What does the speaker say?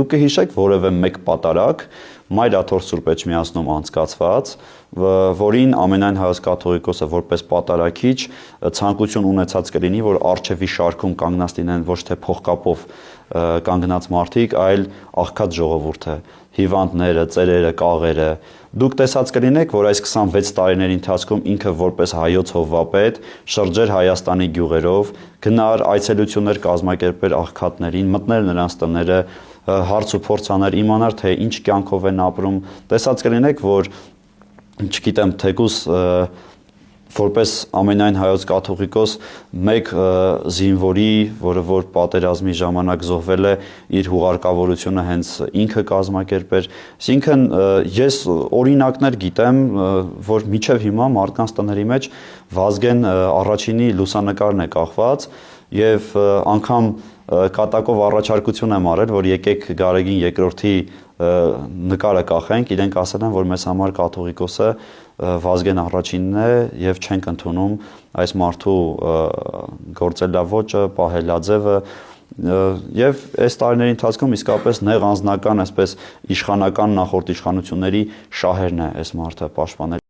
Դուք կհիշեք որևէ մեկ պատարագ Մայր Աթոռ Սուրբ Էջմիածնում անցկացված, որին ամենայն հայոց կաթողիկոսը որպես պատարագիչ ցանկություն ունեցած կլինի, որ առջևի շարքում կանգնած լինեն ոչ թե փողկապով կանգնած մարդիկ, այլ աղքատ ժողովուրդը, հիվանդները, ծերերը, կաղերը։ Դուք տեսած կլինեք, որ այս 26 տարիների ընթացքում ինքը որպես հայոց հովվապետ շրջեր Հայաստանի գյուղերով, գնար այցելություններ կազմակերպեր աղքատներին, մտներ նրանց տները, հարց ու փորձ աներ, իմանար թե ինչ կյանքով են ապրում, տեսած կլինեք, որ չգիտեմ, թեկուզ որպես ամենայն հայոց կաթողիկոս մեկ զինվորի, որը որ պատերազմի ժամանակ զոհվել է, իր հուղարկավորությունը հենց ինքը կազմակերպեր, այսինքն ես օրինակներ գիտեմ, որ մինչև հիմա մարդկանց տների մեջ Վազգեն առաջինի լուսանկարն է կախված եւ անգամ կատակով առաջարկություն եմ արել, որ եկեք Գարեգին երկրորդի նկարը կախենք, իրենք ասել են, որ մեզ համար կաթողիկոսը Վազգեն առաջինն է եւ չենք ընդունում այս մարդու գործելավոճը, պահելաձևը եւ այս տարիների ընթացքում իսկապես նեղ անձնական, այսպես իշխանական նախորդ իշխանությունների շահերն է այս մարդը պաշտպանել